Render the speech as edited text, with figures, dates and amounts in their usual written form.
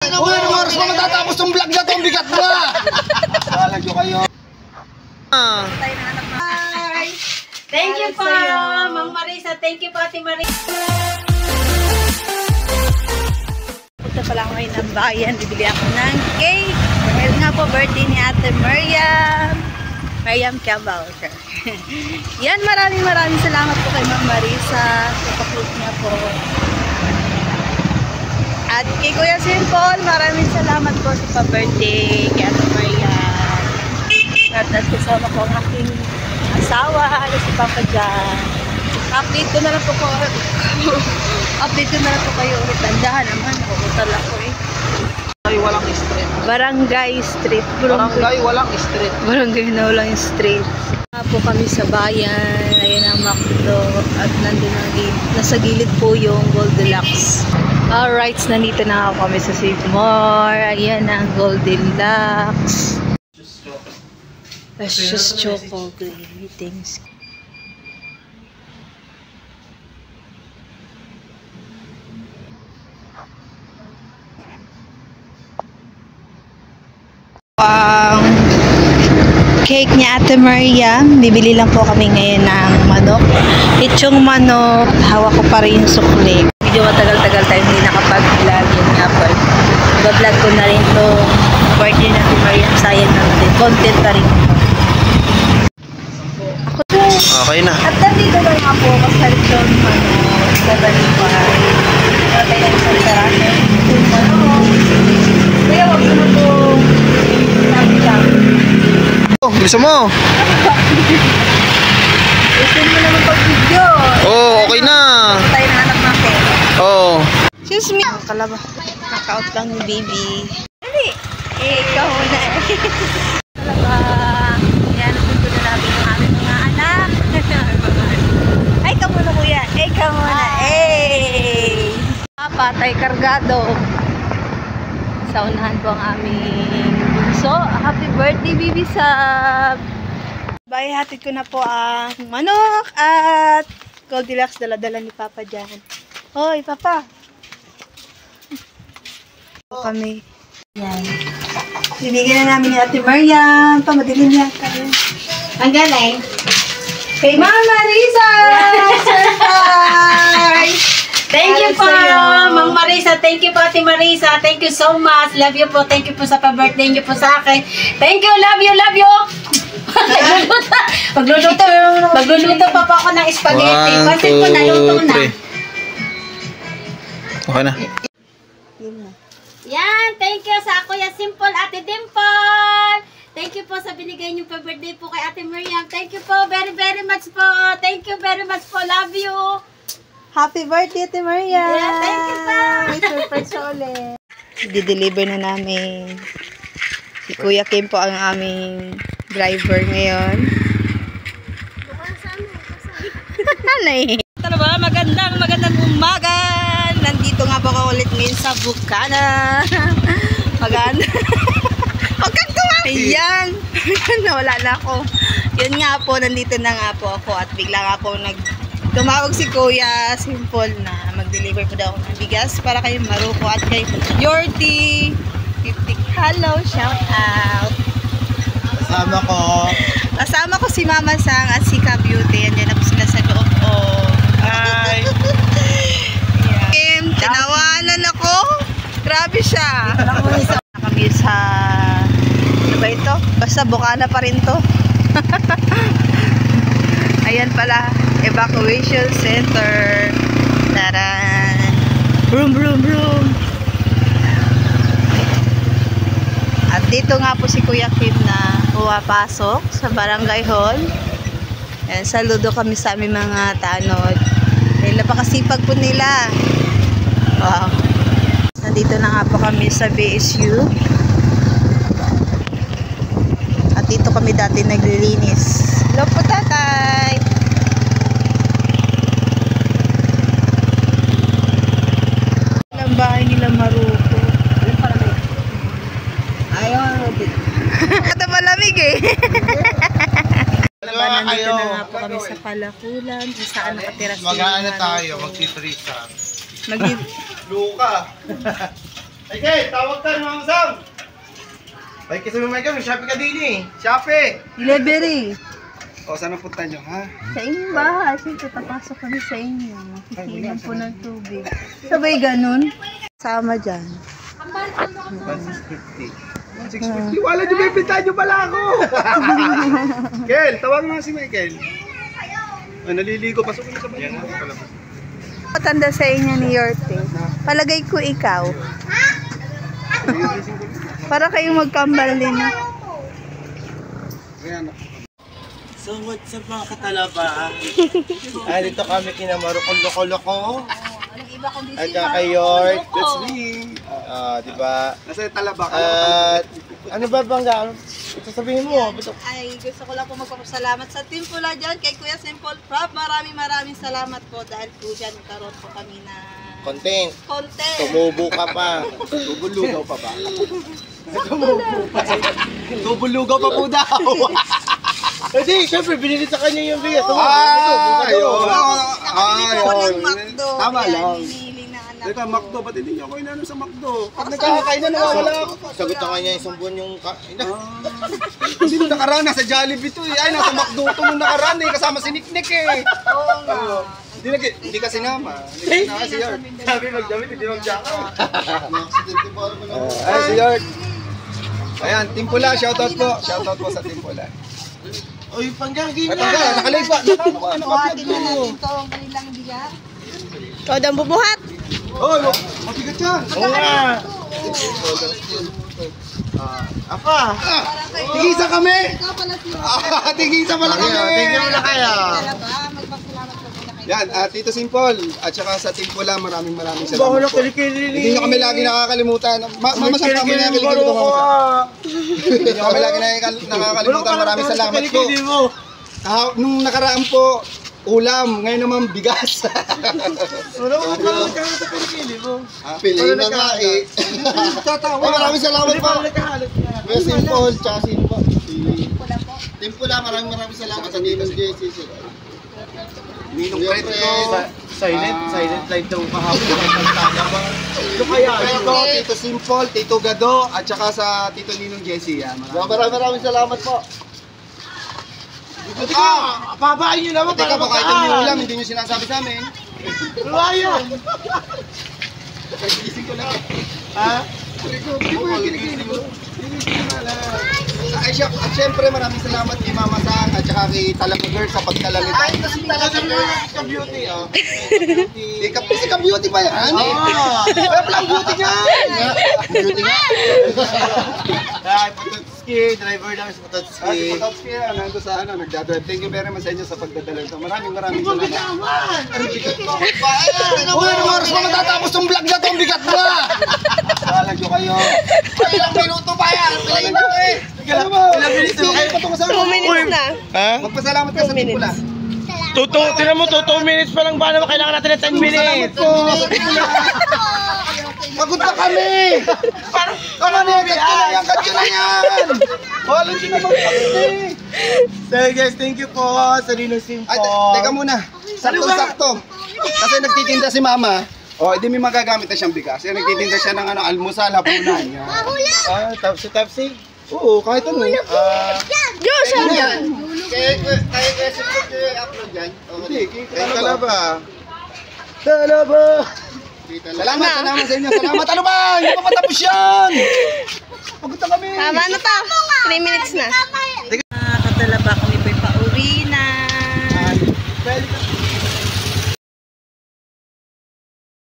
Ano ba yung oras mo matatapos yung vlog na ito? Ang bigat na! Salag nyo kayo. Hi! Thank you po, Mang Marisa. Thank you po, Ate Marisa. Punta pala ako ngayon ng bayan. Bibili ako ng cake. Dahil nga po, birthday ni Ate Mariam Cabal. Yan, maraming salamat po kay Mang Marisa. Kapaklut niya po. At kay Kuya Simple, maraming salamat po sa pa-birthday kay Ate Mariam. At kasama ko ang aking asawa, si Papa Jan. Update ko na lang po kayo ulit. Tandahan naman, pupuntal ako eh. Walang street. Barangay Street. Barangay walang street. Barangay na walang street. Po kami sa bayan. Ayan ang McDo. At nandun nasa gilid po yung Goldilocks. Alright, nandito na ako kami sa Save More. Ayan ang Goldilocks. Let's just chocolate. Thanks. Cake ni Ate Mariam. Bibili lang po kami ngayon ng manok. Itong manok, hawak ko pa rin yung sukli. Medyo matagal-tagal tayo hindi nakapag-vlog. Yun nga po. Iba-vlog ko na rin to birthday na Ate Mariam. Sayang natin. Content pa rin. Ako to. Okay na. At nandito na nga po kasalit yung manok sa baliwan. Kaya sa sarado. Yung manok. Kaya wag mo itong sabi-sabi. Oh, gusto mo? Gusto mo naman pag-video. Oh, okay na. Tayo na anak natin. Oh. Excuse me. Kalaba. Naka-out lang ni baby. Dali. Ikaw na. Kalaba. Yan, napunto na namin yung aming mga anak. Ay, ikaw muna kuya. Ikaw muna. Hey. Patay kargado. Sa unahan po ang aming bunso. Happy birthday, baby Sab! Bye, hatid ko na po ang manok at Goldilocks dala-dala ni Papa dyan. Hoy, Papa! Kami. Yan. Binigyan na namin ni Ate Mariam. Pamadilim yan. Ang galing. Kay Mama Risa! Surprise! Thank you po, Mang Marisa. Thank you po, Ate Marisa. Thank you so much. Love you po. Thank you po sa pa-birthday niyo po sa akin. Thank you. Love you. Love you. Magluluto pa po ako ng spaghetti. Kasi po naluto na. Okay na. Yan, thank you sa Kuya Simple, Ate Dimple. Thank you po sa binigay niyo pa-birthday po kay Ate Mariam. Thank you po very much po. Thank you very much po. Love you. Happy birthday, Ate Mariam! Yeah, thank you po! May surprise ulit. Di-deliver na namin. Si Kuya Kim po ang aming driver ngayon. Talaga, magandang umaga! Nandito nga po ako ulit ngayon sa Bukana. Maganda. Huwag kang tumawag! Ayan! Nawala na ako. Yun nga po, nandito na nga po ako at bigla nga po tumawag si Kuya Simple na mag-deliver po daw ng bigas para kay Maruko at kay Yorty. 50. Hello, shout out. Kasama ko si Mama Sang at si Ka Beauty. Andiyan na po sila sa loob. Oh. Hi. Yeah. Kim, tinawanan ako. Grabe siya. Kami sa ano ba ito? Basta Bukana pa rin to. Ayan pala, evacuation center. Taran! Vroom, vroom, vroom! At dito nga po si Kuya Kim na pumapasok sa barangay hall. Ayan, saludo kami sa aming mga tanod. Dahil napakasipag po nila. Wow! Nandito na nga po kami sa BSU. At dito kami dati naglilinis. Hello po, tatay! Ang bahay nila Maruko. Ayaw. Ito malamig eh. Nandito na nga po kami sa Palakulan. Kung saan nakatira sila. Mag-aano tayo, magtitrisan. Luka. Okay, tawag ka ng Sam. Ay, kasi may Michael, may Shopee ka din eh. Shopee! Delivery. O, saan ang punta nyo, ha? Sa inyong bahay. Siyempre, papasok kami sa inyo. Makikilin po ng tubig. Sabay ganun. Sama dyan. 1,650. 1,650? Wala nyo, bibintahan nyo pala ako! Kel, tawag mo si Michael. Ay, naliligo. Pasok na sa bayan. Matanda sa inyo ni Yorte. Palagay ko ikaw. Para kayong magkambal din. So what's up mga katalaba? Dito kami kinamarukuloko-loko. At kay York. That's me. Diba? Nasa talaba ka. At ano ba bang sasabihin mo? Ay, gusto ko lang po magpapasalamat sa Team Pula dyan, kay Kuya Simple Prop. Maraming salamat po dahil po dyan nagkaroon po kami na Content. content. Tumubo ka pa. Tubulugaw pa ba? Tubulugaw pa po daw. Hindi, syempre binili sa kanya yung bigas. Ayun. Nakabili po ng McDo. Tama Kaya lang. hinihili na anak Teka, ko. McDo, ba't hindi niyo ako inano sa McDo? Pag nagkakakain na nawawala ako. Sagot na kanya isang buwan yung Hindi nung nakaraan, nasa Jollibee to eh. Ay, nasa McDo to nung nakaraan eh. Kasama si Nick eh. Oo nga. Hindi ka sinama. Hindi ka si Yard. Sabi magdamit, hindi mag-jacka. Ay, si Yard. Ayan, Team Pula, shoutout po. Shoutout po sa Team Pula. Uy, panggagin At hanggang, nakalive pa. Buhatin na natin to ang kanilang biyak. Ikaw daw bubuhat. Oy, mabigat yan. Oo nga. Apa? Tigisa kami. Ikaw pala si Tigisa pala kami. Tingnan mo na kaya. talaga. Magpasalamat ka muna kay Yan, Tito Simple, at saka sa Team Pula, maraming Bako salamat na po. kilikili. Hindi nyo kami lagi nakakalimutan. Mamasang kami na kilikili ko mo. Hindi nyo kami lagi nakakalimutan. Maraming salamat po. Nung nakaraan po, ulam. Ngayon naman, bigas. Wala ko ka sa kilikili mo. Pili na nga eh. Maraming salamat po. Kuya Simple, tsaka Simple. Team Pula, maraming salamat sa Ninong JC. Ninong Fred ko. Silent light daw kahapon. Ito kaya, Ito, Tito Simple, Tito Gado, at saka sa Tito Ninong Jessie. Maraming salamat po. pabain nyo naman. Teka po, kahit ang ulam, hindi nyo sinasabi sa amin. Luwaya. Nagising ko lang. Ha? Hindi ko yung kinikili mo. At syempre, maraming salamat kay Mama Sang at saka kay Talaga Girl sa pagtalang ito. Ay, kasi talaga ka-beauty, oh. Si ka-beauty ba yan? Kaya pala ang beauty niya. Beauty nga. Ay, Pototski, driver lang sa Pototski. Si Pototski, nandun sa nagdadrive. Thank you very much sa inyo sa pagdadala ito. Maraming salamat. Uy, anong oras pa matatapos yung vlog na ito? Ang bigat na! Salag nyo kayo. Ay, ilang minuto pa yan. Pilayin nyo eh. Ilang minuto kayo pa ito kasama. 2 minutes na. Ha? Magpasalamat ka sa Team Pula. Tinan mo, 2 minutes pa lang ba naman? Kailangan natin ng 10 minutes. Pagod na kami! Ano na yan? Cut nyo na yan! Wala nyo na magpagod eh. So guys, thank you po sa Ninong Simple. Ay, teka muna. Sakto-sakto. Kasi nagtitinda si Mama. O, hindi may magagamit na siyang bigas. Kasi nagtitinda siya ng almusal, hapunan. Tapsi. Oo, kahit ano. Diyos! Ano yan? Kaya kasi po upload yan. Hindi, kaya talaba. Talaba! Salamat sa inyo. Salamat. Ano ba? Hindi pa matapos yan! Pagod na kami. Tama na to. 3 minutes na.